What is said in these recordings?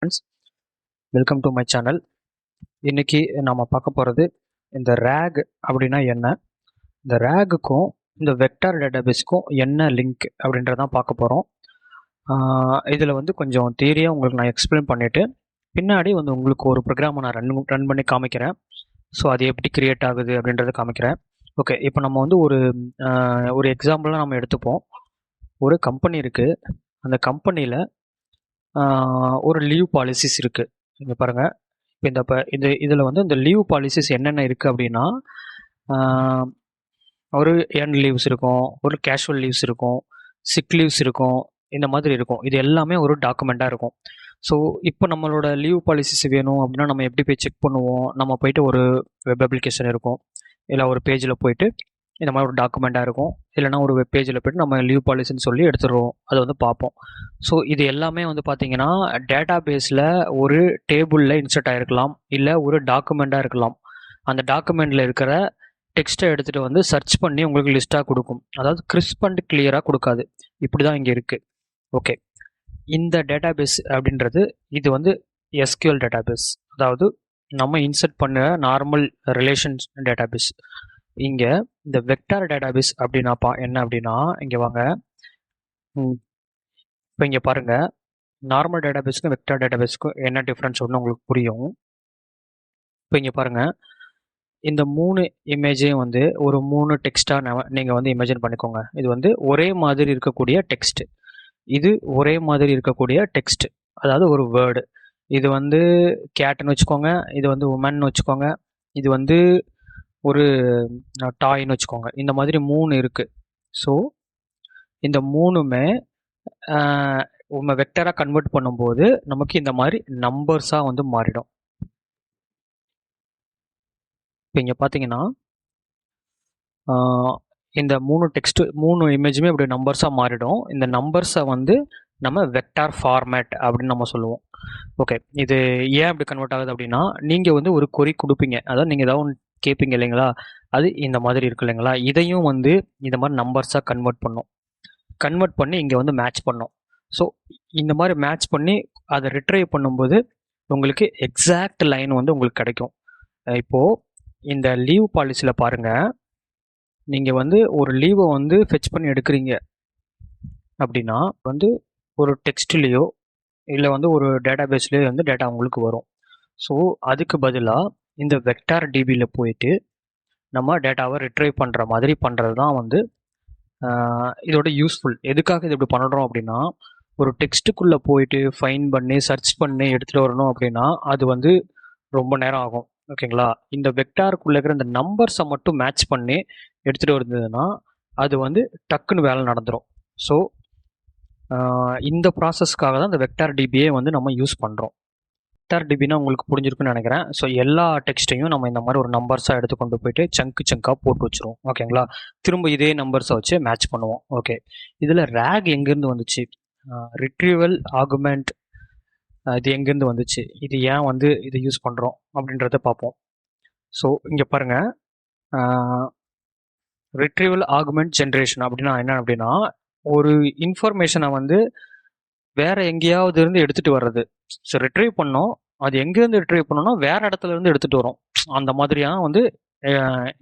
Friends, welcome to my channel. இன்னைக்கு நாம பார்க்க போகிறது இந்த ரேக் அப்படின்னா என்ன, இந்த ரேகுக்கும் இந்த வெக்டார் டேட்டாபேஸ்க்கும் என்ன லிங்க் அப்படின்றதான் பார்க்க போகிறோம். இதில் வந்து கொஞ்சம் தியரியாக உங்களுக்கு நான் எக்ஸ்பிளைன் பண்ணிவிட்டு பின்னாடி வந்து உங்களுக்கு ஒரு ப்ரோக்ராமை நான் ரன் பண்ணி காமிக்கிறேன். ஸோ அது எப்படி கிரியேட் ஆகுது அப்படின்றத காமிக்கிறேன். ஓகே, இப்போ நம்ம வந்து ஒரு எக்ஸாம்பிளாக நம்ம எடுத்துப்போம். ஒரு கம்பெனி இருக்குது. அந்த கம்பெனியில் ஒரு லீவ் பாலிசிஸ் இருக்குது. இங்கே பாருங்கள், இப்போ இதில் வந்து இந்த லீவ் பாலிசிஸ் என்னென்ன இருக்குது அப்படின்னா, ஒரு ஏர்ன் லீவ்ஸ் இருக்கும், ஒரு கேஷுவல் லீவ்ஸ் இருக்கும், சிக் லீவ்ஸ் இருக்கும், இந்த மாதிரி இருக்கும். இது எல்லாமே ஒரு டாக்குமெண்ட்டாக இருக்கும். ஸோ இப்போ நம்மளோட லீவ் பாலிசிஸ் வேணும் அப்படின்னா நம்ம எப்படி போய் செக் பண்ணுவோம்? நம்ம போயிட்டு ஒரு வெப் அப்ளிகேஷன் இருக்கும், இல்லை ஒரு பேஜில் போயிட்டு இந்த மாதிரி ஒரு டாக்குமெண்ட்டாக இருக்கும், இல்லைனா ஒரு வெப் பேஜில் போய்ட்டு நம்ம லீவ் பாலிசின்னு சொல்லி எடுத்துடுவோம், அதை வந்து பார்ப்போம். ஸோ இது எல்லாமே வந்து பார்த்திங்கன்னா டேட்டா பேஸில் ஒரு டேபிளில் இன்சர்ட் ஆகிருக்கலாம், இல்லை ஒரு டாக்குமெண்ட்டாக இருக்கலாம். அந்த டாக்குமெண்ட்டில் இருக்கிற டெக்ஸ்ட்டை எடுத்துகிட்டு வந்து சர்ச் பண்ணி உங்களுக்கு லிஸ்ட்டாக கொடுக்கும். அதாவது கிறிஸ்ப் அண்ட் கிளியராக கொடுக்காது. இப்படி தான் இங்கே இருக்குது. ஓகே, இந்த டேட்டா பேஸ் அப்படின்றது இது வந்து எஸ்கியூஎல் டேட்டா பேஸ், அதாவது நம்ம இன்சர்ட் பண்ண நார்மல் ரிலேஷன்ஸ் டேட்டா பேஸ். இங்கே இந்த வெக்டார் டேட்டாபேஸ் அப்படின்னாப்பா என்ன அப்படின்னா, இங்கே வாங்க, இப்போ இங்கே பாருங்கள், நார்மல் டேட்டாபேஸ்க்கும் வெக்டார் டேட்டாபேஸ்க்கும் என்ன டிஃப்ரென்ஸ் ஒன்று உங்களுக்கு புரியும். இப்போ இங்கே பாருங்கள், இந்த 3 இமேஜையும் வந்து ஒரு 3 டெக்ஸ்ட்டாக நீங்கள் வந்து இமேஜின் பண்ணிக்கோங்க. இது வந்து ஒரே மாதிரி இருக்கக்கூடிய டெக்ஸ்ட், இது ஒரே மாதிரி இருக்கக்கூடிய டெக்ஸ்ட், அதாவது ஒரு வேர்டு. இது வந்து கேட்டுன்னு வச்சுக்கோங்க, இது வந்து உமன் வச்சுக்கோங்க, இது வந்து ஒரு டாய்ன்னு வச்சுக்கோங்க. இந்த மாதிரி 3 இருக்குது. ஸோ இந்த 3மே நம்ம வெக்டராக கன்வெர்ட் பண்ணும்போது நமக்கு இந்த மாதிரி நம்பர்ஸாக வந்து மாறிடும். இப்போ இங்கே பார்த்தீங்கன்னா இந்த 3 இமேஜுமே இப்படி நம்பர்ஸாக மாறிடும். இந்த நம்பர்ஸை வந்து நம்ம வெக்டார் ஃபார்மேட் அப்படின்னு நம்ம சொல்லுவோம். ஓகே, இது ஏன் அப்படி கன்வெர்ட் ஆகுது அப்படின்னா, நீங்கள் வந்து ஒரு கொரி கொடுப்பீங்க, அதாவது நீங்கள் ஏதாவது ஒன்று கேட்பீங்க இல்லைங்களா, அது இந்த மாதிரி இருக்கு இல்லைங்களா, இதையும் வந்து இந்த மாதிரி நம்பர்ஸாக கன்வெர்ட் பண்ணி இங்கே வந்து மேட்ச் பண்ணோம். ஸோ இந்த மாதிரி மேட்ச் பண்ணி அதை ரிட்ரைவ் பண்ணும்போது உங்களுக்கு எக்ஸாக்ட் லைன் வந்து உங்களுக்கு கிடைக்கும். இப்போது இந்த லீவ் பாலிசியில் பாருங்கள், நீங்கள் வந்து ஒரு லீவை வந்து ஃபெச் பண்ணி எடுக்கிறீங்க அப்படின்னா வந்து ஒரு டெக்ஸ்ட்லேயோ இல்லை வந்து ஒரு டேட்டா பேஸ்லேயோ வந்து டேட்டா உங்களுக்கு வரும். ஸோ அதுக்கு பதிலாக இந்த வெக்டார் டிபியில் போயிட்டு நம்ம டேட்டாவை ரிட்ரைவ் பண்ணுற மாதிரி பண்ணுறது தான் வந்து இதோட யூஸ்ஃபுல். எதுக்காக இது இப்படி பண்ணுறோம் அப்படின்னா, ஒரு டெக்ஸ்ட்டுக்குள்ளே போயிட்டு ஃபைன் பண்ணி சர்ச் பண்ணி எடுத்துகிட்டு வரணும் அப்படின்னா அது வந்து ரொம்ப நேரம் ஆகும். ஓகேங்களா, இந்த வெக்டாருக்குள்ளே இருக்கிற இந்த நம்பர்ஸை மட்டும் மேட்ச் பண்ணி எடுத்துகிட்டு வந்ததுன்னா அது வந்து டக்குன்னு வேலை நடந்துடும். ஸோ இந்த ப்ராசஸ்க்காக தான் இந்த வெக்டார் டிபியை வந்து நம்ம யூஸ் பண்ணுறோம். வெக்டார் டிபினா உங்களுக்கு புரிஞ்சிருக்குன்னு நினைக்கிறேன். ஸோ எல்லா டெக்ஸ்ட்டையும் நம்ம இந்த மாதிரி ஒரு நம்பர்ஸாக எடுத்து கொண்டு போயிட்டு சங்காக போட்டு வச்சுருவோம். ஓகேங்களா, திரும்ப இதே நம்பர்ஸை வச்சு மேட்ச் பண்ணுவோம். ஓகே, இதில் ரேக் எங்கேருந்து வந்துச்சு, ரிட்ரீவல் ஆர்குமெண்ட் இது எங்கேருந்து வந்துச்சு, இது ஏன் வந்து இதை யூஸ் பண்ணுறோம் அப்படின்றத பார்ப்போம். ஸோ இங்கே பாருங்கள், ரிட்ரீவல் ஆர்குமெண்ட் ஜென்ரேஷன் அப்படின்னா என்ன அப்படின்னா, ஒரு இன்ஃபர்மேஷனை வந்து வேற எங்கேயாவது இருந்து எடுத்துகிட்டு வர்றது. ஸோ ரிட்ரைவ் பண்ணோம், அது எங்கேருந்து ரிட்ரைவ் பண்ணோம்னா வேற இடத்துல இருந்து எடுத்துகிட்டு வரோம். அந்த மாதிரியாக வந்து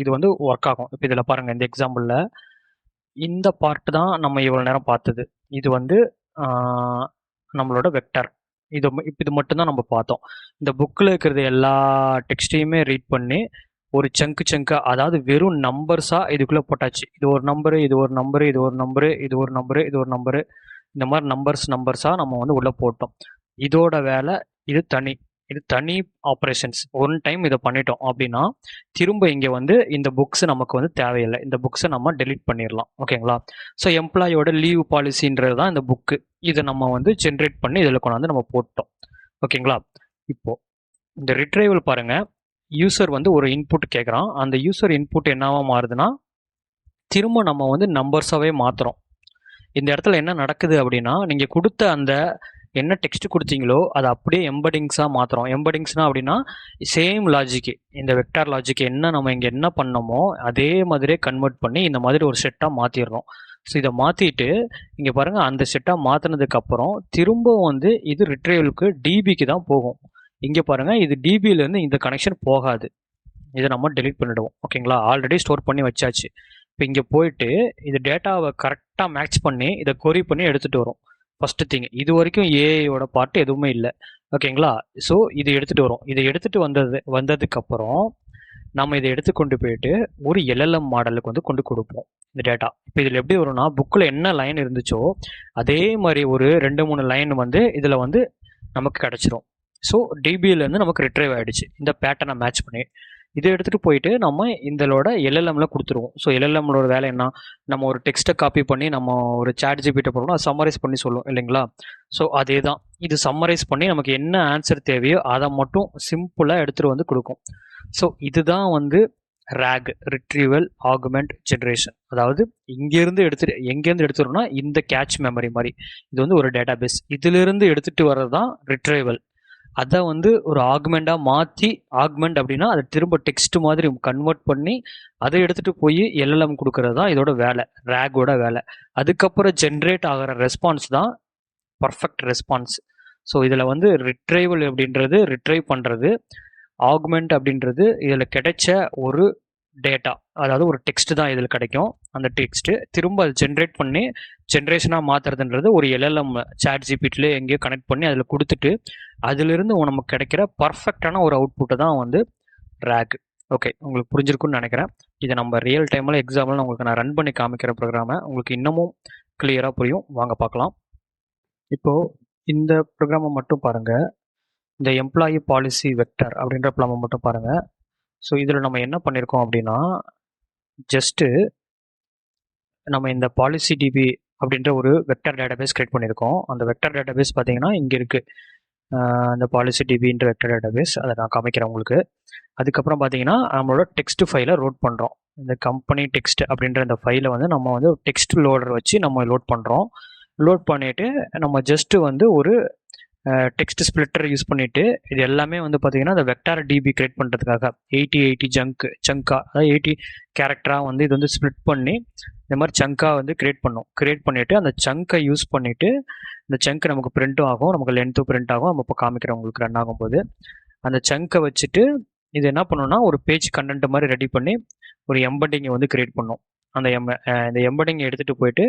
இது வந்து ஒர்க் ஆகும். இப்போ இதில் பாருங்கள், இந்த எக்ஸாம்பிளில் இந்த பார்ட் தான் நம்ம இவ்வளோ நேரம் பார்த்தது. இது வந்து நம்மளோட வெக்டர். இது மட்டும்தான் நம்ம பார்த்தோம். இந்த புக்கில் இருக்கிறது எல்லா டெக்ஸ்ட்டையுமே ரீட் பண்ணி ஒரு சங்காக, அதாவது வெறும் நம்பர்ஸாக இதுக்குள்ளே போட்டாச்சு. இது ஒரு நம்பரு, இது ஒரு நம்பரு, இது ஒரு நம்பரு, இது ஒரு நம்பரு, இது ஒரு நம்பரு, இந்த மாதிரி நம்பர்ஸாக நம்ம வந்து உள்ளே போட்டோம். இதோட வேலை இது தனி ஆப்ரேஷன்ஸ். ஒன் டைம் இதை பண்ணிட்டோம் அப்படின்னா திரும்ப இங்கே வந்து இந்த புக்ஸ் நமக்கு வந்து தேவையில்லை. இந்த புக்ஸை நம்ம டெலீட் பண்ணிடலாம். ஓகேங்களா, ஸோ எம்ப்ளாயோட லீவ் பாலிசின்றது தான் இந்த புக்கு. இதை நம்ம வந்து ஜென்ரேட் பண்ணி இதில் கொண்டாந்து நம்ம போட்டோம். ஓகேங்களா, இப்போது இந்த ரிட்ரைவல் பாருங்கள், யூசர் வந்து ஒரு இன்புட் கேட்குறான். அந்த யூசர் இன்புட் என்னவா மாறுதுன்னா திரும்ப நம்ம வந்து நம்பர்ஸாகவே மாற்றுறோம். இந்த இடத்துல என்ன நடக்குது அப்படின்னா, நீங்கள் கொடுத்த அந்த என்ன டெக்ஸ்ட் கொடுத்தீங்களோ அதை அப்படியே எம்படிங்ஸாக மாற்றுறோம். எம்படிங்ஸ்னால் அப்படின்னா சேம் லாஜிக்கு, இந்த வெக்டார் லாஜிக்கு என்ன நம்ம இங்கே என்ன பண்ணோமோ அதே மாதிரியே கன்வெர்ட் பண்ணி இந்த மாதிரி ஒரு செட்டாக மாற்றிடுறோம். ஸோ இதை மாற்றிட்டு இங்கே பாருங்கள், அந்த செட்டாக மாற்றினதுக்கப்புறம் திரும்ப வந்து இது ரிட்ரைவலுக்கு டிபிக்கு தான் போகும். இங்கே பாருங்கள், இது டிபியிலேருந்து இந்த கனெக்ஷன் போகாது. இதை நம்ம டெலீட் பண்ணிவிடுவோம். ஓகேங்களா, ஆல்ரெடி ஸ்டோர் பண்ணி வச்சாச்சு. இப்போ இங்கே போயிட்டு இது டேட்டாவை கரெக்டாக மேட்ச் பண்ணி இதை கொரி பண்ணி எடுத்துகிட்டு வரும். ஃபஸ்ட்டு திங், இது வரைக்கும் ஏஐயோட பார்ட் எதுவுமே இல்லை. ஓகேங்களா, ஸோ இது எடுத்துகிட்டு வரும். இதை எடுத்துகிட்டு வந்ததுக்கப்புறம் நம்ம இதை எடுத்து கொண்டு போயிட்டு ஒரு எல்எல்எம் மாடலுக்கு வந்து கொண்டு கொடுப்போம் இந்த டேட்டா. இப்போ இதில் எப்படி வரும்னா, புக்கில் என்ன லைன் இருந்துச்சோ அதே மாதிரி ஒரு 2-3 லைன் வந்து இதில் வந்து நமக்கு கிடச்சிரும். ஸோ டிபியிலேருந்து நமக்கு ரிட்ரைவ் ஆகிடுச்சு இந்த பேட்டர்னை மேட்ச் பண்ணி. இதை எடுத்துகிட்டு போயிட்டு நம்ம இதோட எல்எல்எம்ல கொடுத்துருவோம். ஸோ எல்எல்எம்மோட வேலை என்ன, நம்ம ஒரு டெக்ஸ்ட்டை காப்பி பண்ணி நம்ம ஒரு சாட் ஜிபிட்ட போடணும், அது சம்மரைஸ் பண்ணி சொல்லும் இல்லைங்களா. ஸோ அதே தான், இது சம்மரைஸ் பண்ணி நமக்கு என்ன ஆன்சர் தேவையோ அதை மட்டும் சிம்பிளாக எடுத்துகிட்டு வந்து கொடுக்கும். ஸோ இதுதான் வந்து RAG, ரிட்ரீவல் ஆகுமெண்ட் ஜென்ரேஷன். அதாவது எங்கேருந்து எடுத்துட்டோம்னா இந்த கேட்ச் மெமரி மாதிரி இது வந்து ஒரு டேட்டா பேஸ், இதிலிருந்து எடுத்துகிட்டு வர்றது தான் ரிட்ரைவல். அதை வந்து ஒரு ஆகுமெண்ட்டாக மாற்றி, ஆகுமெண்ட் அப்படின்னா அதை திரும்ப டெக்ஸ்ட் மாதிரி கன்வெர்ட் பண்ணி அதை எடுத்துகிட்டு போய் எல்எல்எம் கொடுக்கறது தான் இதோட வேலை, RAGஓட வேலை. அதுக்கப்புறம் ஜென்ரேட் ஆகிற ரெஸ்பான்ஸ் தான் பர்ஃபெக்ட் ரெஸ்பான்ஸ். ஸோ இதில் வந்து ரிட்ரைவல் அப்படின்றது ரிட்ரைவ் பண்ணுறது, ஆகுமெண்ட் அப்படின்றது இதில் கிடைச்ச ஒரு டேட்டா, அதாவது ஒரு டெக்ஸ்ட் தான் இதில் கிடைக்கும். அந்த டெக்ஸ்ட்டு திரும்ப அது ஜென்ரேட் பண்ணி ஜென்ரேஷனாக மாற்றுறதுன்றது ஒரு எல்எல்எம் சாட் ஜிபிட்டில் எங்கேயோ கனெக்ட் பண்ணி அதில் கொடுத்துட்டு அதிலிருந்து நமக்கு கிடைக்கிற பர்ஃபெக்டான ஒரு அவுட்புட்டை தான் வந்து RAG. ஓகே, உங்களுக்கு புரிஞ்சிருக்குன்னு நினைக்கிறேன். இதை நம்ம ரியல் டைமில் எக்ஸாம்பிள் உங்களுக்கு நான் ரன் பண்ணி காமிக்கிற ப்ரோக்ராமை உங்களுக்கு இன்னமும் கிளியராக புரியும். வாங்க பார்க்கலாம். இப்போது இந்த ப்ரோக்ராமை மட்டும் பாருங்கள். இந்த எம்ப்ளாயி பாலிசி வெக்டர் அப்படின்ற ப்ரோக்ராமை மட்டும் பாருங்கள். ஸோ இதில் நம்ம என்ன பண்ணியிருக்கோம் அப்படின்னா, ஜஸ்ட்டு நம்ம இந்த பாலிசி டிபி அப்படின்ற ஒரு வெக்டர் டேட்டாபேஸ் கிரியேட் பண்ணியிருக்கோம். அந்த வெக்டர் டேட்டாபேஸ் பார்த்தீங்கன்னா இங்கே இருக்குது, அந்த பாலிசி டிபின்ற வெக்டர் டேட்டாபேஸ். அதை நான் காமிக்கிறேன் உங்களுக்கு. அதுக்கப்புறம் பார்த்தீங்கன்னா நம்மளோட டெக்ஸ்ட் ஃபைலை லோட் பண்ணுறோம். இந்த கம்பெனி டெக்ஸ்ட் அப்படின்ற இந்த ஃபைலை வந்து நம்ம வந்து டெக்ஸ்ட் லோடர் வச்சு நம்ம லோட் பண்ணுறோம். லோட் பண்ணிவிட்டு நம்ம ஜஸ்ட்டு வந்து ஒரு டெக்ஸ்ட் ஸ்பிளிட்டர் யூஸ் பண்ணிவிட்டு இது எல்லாமே வந்து பார்த்தீங்கன்னா அந்த வெக்டார் டிபி கிரியேட் பண்ணுறதுக்காக 80 சங்காக, அதாவது 80 கேரக்டராக வந்து இது வந்து ஸ்ப்ளிட் பண்ணி இந்த மாதிரி சங்காக வந்து கிரியேட் பண்ணிவிட்டு அந்த சங்கை யூஸ் பண்ணிவிட்டு இந்த சங்க் நமக்கு பிரிண்ட்டும் ஆகும், நமக்கு லென்த்தும் பிரிண்ட் ஆகும். நம்ம இப்போ காமிக்கிறோம் உங்களுக்கு ரன் ஆகும்போது. அந்த சங்கை வச்சுட்டு இது என்ன பண்ணணும்னா ஒரு பேஜ் கண்டென்ட் மாதிரி ரெடி பண்ணி ஒரு எம்படிங்கை வந்து கிரியேட் பண்ணோம். அந்த இந்த எம்படிங்கை எடுத்துகிட்டு போயிட்டு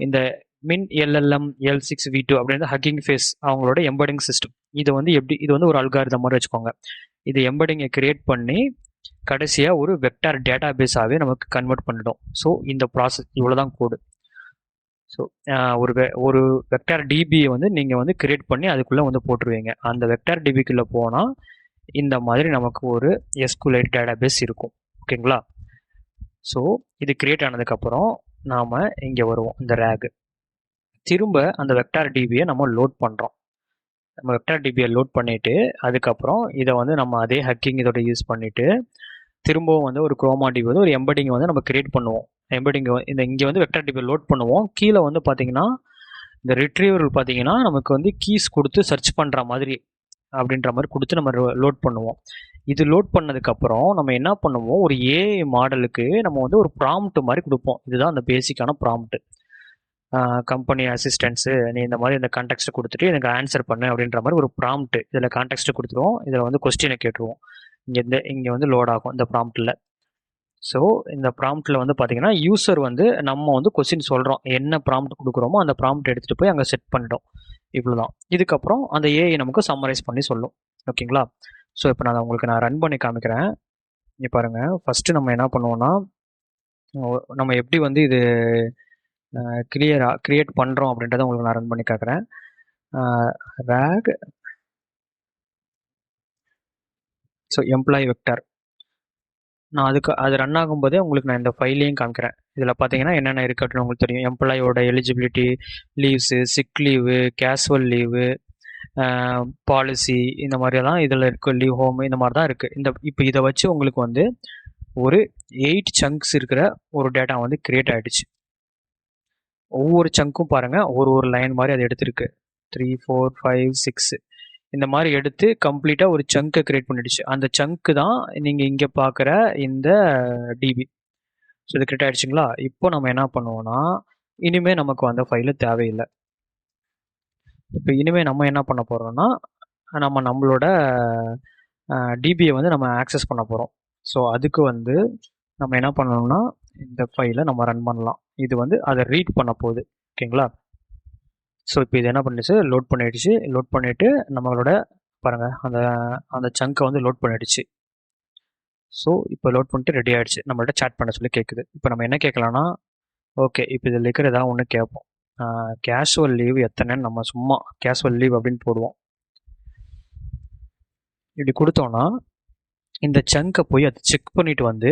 இந்த மின் எல்எல்எம் L6v2 அப்படின்ற ஹக்கிங் ஃபேஸ் அவங்களோட எம்படிங் சிஸ்டம், இது வந்து எப்படி, இது வந்து ஒரு அல்காரிதம் மாதிரி வச்சுக்கோங்க. இது எம்படிங்கை கிரியேட் பண்ணி கடைசியாக ஒரு வெக்டார் டேட்டா பேஸாகவே நமக்கு கன்வெர்ட் பண்ணிடும். ஸோ இந்த ப்ராசஸ் இவ்வளோதான் கோடு. ஸோ ஒரு வெக்டார் டிபியை வந்து நீங்கள் வந்து கிரியேட் பண்ணி அதுக்குள்ளே வந்து போட்டுருவீங்க. அந்த வெக்டார் டிபிக்குள்ளே போனால் இந்த மாதிரி நமக்கு ஒரு SQLite டேட்டா பேஸ் இருக்கும். ஓகேங்களா. ஸோ இது கிரியேட் ஆனதுக்கப்புறம் நாம் இங்கே வருவோம். இந்த RAG திரும்ப அந்த வெக்டார் டிபியை நம்ம லோட் பண்ணுறோம். நம்ம வெக்டார் டிபியை லோட் பண்ணிவிட்டு அதுக்கப்புறம் இதை வந்து நம்ம அதே ஹக்கிங் இதோட யூஸ் பண்ணிவிட்டு திரும்பவும் வந்து ஒரு குரோமா டிபி வந்து ஒரு எம்படிங்கை வந்து நம்ம கிரியேட் பண்ணுவோம். எம்படிங் இங்கே வந்து வெக்டார் டிபியை லோட் பண்ணுவோம். கீழே வந்து பார்த்தீங்கன்னா இந்த ரிட்ரீவர் பார்த்தீங்கன்னா நமக்கு வந்து கீஸ் கொடுத்து சர்ச் பண்ணுற மாதிரி அப்படின்ற மாதிரி கொடுத்து நம்ம லோட் பண்ணுவோம். இது லோட் பண்ணதுக்கப்புறம் நம்ம என்ன பண்ணுவோம், ஒரு ஏஐ மாடலுக்கு நம்ம வந்து ஒரு ப்ராம்ப்ட் மாதிரி கொடுப்போம். இதுதான் அந்த பேசிக்கான ப்ராம்ப்ட். கம்பெனி அசிஸ்டன்ஸு, நீ இந்த மாதிரி இந்த கான்டெக்ஸ்ட்டை கொடுத்துட்டு எனக்கு ஆன்சர் பண்ணு அப்படின்ற மாதிரி ஒரு ப்ராம்ப்ட். இதில் கான்டெக்ஸ்ட்டை கொடுத்துருவோம், இதில் வந்து கொஸ்டினை கேட்டுருவோம். இங்கே வந்து லோட் ஆகும் இந்த ப்ராம்ப்டில். ஸோ இந்த ப்ராம்ப்டில் வந்து பார்த்தீங்கன்னா யூசர் வந்து நம்ம வந்து கொஸ்டின் சொல்கிறோம், என்ன ப்ராம்ப்ட் கொடுக்குறோமோ அந்த ப்ராம்ப்ட் எடுத்துகிட்டு போய் அங்கே செட் பண்ணிட்டோம். இவ்வளோ தான். இதுக்கப்புறம் அந்த ஏஐ நமக்கு சம்மரைஸ் பண்ணி சொல்லும். ஓகேங்களா. ஸோ இப்போ நான் ரன் பண்ணி காமிக்கிறேன். இங்கே பாருங்கள், ஃபஸ்ட்டு நம்ம என்ன பண்ணுவோம்னா நம்ம எப்படி வந்து இது கிரியேட் பண்ணுறோம் அப்படின்றத உங்களுக்கு நான் ரன் பண்ணி காக்கிறேன். RAG ஸோ எம்ப்ளாயி வெக்டார், நான் அது ரன் ஆகும்போதே உங்களுக்கு நான் இந்த ஃபைலையும் காமிக்கிறேன். இதில் பார்த்தீங்கன்னா என்னென்ன இருக்குது அப்படின்னு உங்களுக்கு தெரியும். எம்ப்ளாயோட eligibility, leaves, sick leave, casual leave, policy, இந்த மாதிரியெல்லாம் இதில் இருக்குது. லீவ் ஹோம், இந்த மாதிரி தான் இருக்குது. இப்போ இதை வச்சு உங்களுக்கு வந்து ஒரு 8 சங்க்ஸ் இருக்கிற ஒரு டேட்டா வந்து கிரியேட் ஆகிடுச்சு. ஒவ்வொரு சங்க்கும் பாருங்கள் ஒரு லைன் மாதிரி அது எடுத்துருக்கு. 3, 4, 5, 6 இந்த மாதிரி எடுத்து கம்ப்ளீட்டாக ஒரு சங்கை கிரியேட் பண்ணிடுச்சு. அந்த சங்க்கு தான் நீங்கள் இங்கே பார்க்குற இந்த டிபி. ஸோ இது கிரியேட் ஆகிடுச்சிங்களா. இப்போ நம்ம என்ன பண்ணுவோம்னா இனிமேல் நமக்கு அந்த ஃபைலு தேவையில்லை. இப்போ இனிமேல் நம்ம என்ன பண்ண போகிறோம்னா நம்மளோட டிபியை வந்து நம்ம ஆக்சஸ் பண்ண போகிறோம். ஸோ அதுக்கு வந்து நம்ம என்ன பண்ணணும்னா இந்த ஃபைலை நம்ம ரன் பண்ணலாம். இது வந்து அதை ரீட் பண்ண போகுது. ஓகேங்களா. ஸோ இப்போ இது என்ன பண்ணிடுச்சு, லோட் பண்ணிடுச்சு. லோட் பண்ணிவிட்டு நம்மளோட பாருங்கள் அந்த அந்த சங்கை வந்து லோட் பண்ணிடுச்சு. ஸோ இப்போ லோட் பண்ணிட்டு ரெடி ஆகிடுச்சு. நம்மள்ட்ட சேட் பண்ண சொல்லி கேட்குது. இப்போ நம்ம என்ன கேட்கலான்னா, ஓகே இப்போ இதில் இருக்கிற ஏதாவது ஒன்று கேட்போம். கேஷுவல் லீவ் எத்தனைன்னு நம்ம சும்மா கேஷுவல் லீவ் அப்படின்னு போடுவோம். இப்படி கொடுத்தோன்னா இந்த சங்கை போய் அதை செக் பண்ணிட்டு வந்து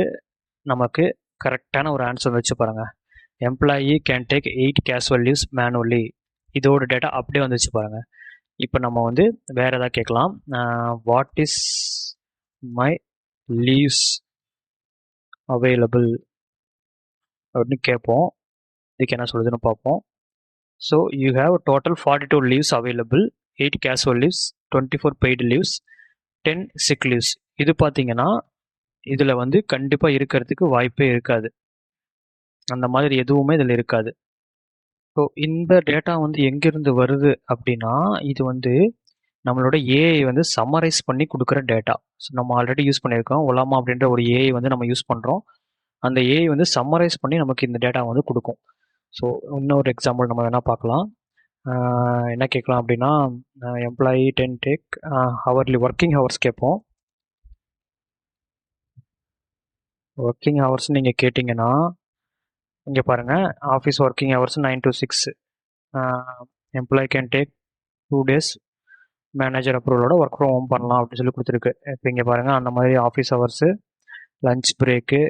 நமக்கு கரெக்டான ஒரு ஆன்சர் வச்சு பாருங்கள். Employee can take 8 casual leaves manually. இதோட டேட்டா அப்படியே வந்துச்சு பாருங்கள். இப்போ நம்ம வந்து வேறு எதாவது கேட்கலாம். What is my leaves available அப்படின்னு கேட்போம். இதுக்கு என்ன சொல்லுதுன்னு பார்ப்போம். So you have total 42 leaves available, 8 casual leaves, 24 paid leaves, 10 sick leaves. இது பார்த்தீங்கன்னா இதில் வந்து கண்டிப்பாக இருக்கிறதுக்கு வாய்ப்பே இருக்காது. அந்த மாதிரி எதுவுமே இதில் இருக்காது. ஸோ இந்த டேட்டா வந்து எங்கேருந்து வருது அப்படின்னா இது வந்து நம்மளோட ஏஐ வந்து சம்மரைஸ் பண்ணி கொடுக்குற டேட்டா. ஸோ நம்ம ஆல்ரெடி யூஸ் பண்ணியிருக்கோம் ஒலாமா அப்படின்ற ஒரு ஏஐ வந்து நம்ம யூஸ் பண்ணுறோம். அந்த ஏஐ வந்து சம்மரைஸ் பண்ணி நமக்கு இந்த டேட்டா வந்து கொடுக்கும். ஸோ இன்னொரு எக்ஸாம்பிள் நம்ம வேணால் பார்க்கலாம். என்ன கேட்கலாம் அப்படின்னா employee ten take hourly working hours கேட்போம். ஒர்க்கிங் ஹவர்ஸ் நீங்கள் கேட்டிங்கன்னா இங்கே பாருங்கள், office working hours 9 to 6. Employee can take 2 days manager அப்ரூவலோட ஒர்க் ஃப்ரம் ஹோம் பண்ணலாம் அப்படின்னு சொல்லி கொடுத்துருக்கு. இப்போ இங்கே பாருங்கள் அந்த மாதிரி office hours, lunch break,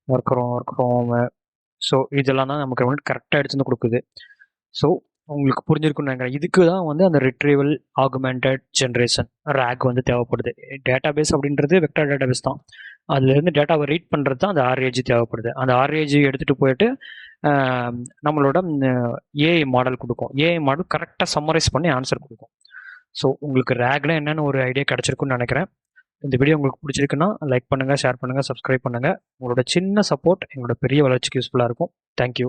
work from home. So இதெல்லாம் தான் நமக்கு வந்து கரெக்டாக எடுத்து வந்து கொடுக்குது. ஸோ உங்களுக்கு புரிஞ்சிருக்குன்னு நினைக்கிறேன். இதுக்கு தான் வந்து அந்த ரிட்ரீவல் ஆகுமெண்டட் ஜென்ரேஷன் ரேக் வந்து தேவைப்படுது. டேட்டாபேஸ் அப்படின்றது வெக்டர் டேட்டாபேஸ் தான். அதுலேருந்து டேட்டாவை ரீட் பண்ணுறது தான் அந்த ஆர்ஏஜி தேவைப்படுது. அந்த ஆர்ஏஜி எடுத்துகிட்டு போயிட்டு நம்மளோட ஏஐ மாடல் கொடுக்கும். ஏஐ மாடல் கரெக்டாக சம்மரைஸ் பண்ணி ஆன்சர் கொடுக்கும். ஸோ உங்களுக்கு ரேக்ல என்னென்னு ஒரு ஐடியா கிடச்சிருக்குன்னு நினைக்கிறேன். இந்த வீடியோ உங்களுக்கு பிடிச்சிருக்குன்னா லைக் பண்ணுங்கள், ஷேர் பண்ணுங்கள், சப்ஸ்கிரைப் பண்ணுங்கள். உங்களோட சின்ன சப்போர்ட் எங்களோட பெரிய வளர்ச்சிக்கு யூஸ்ஃபுல்லாக இருக்கும். தேங்க்யூ.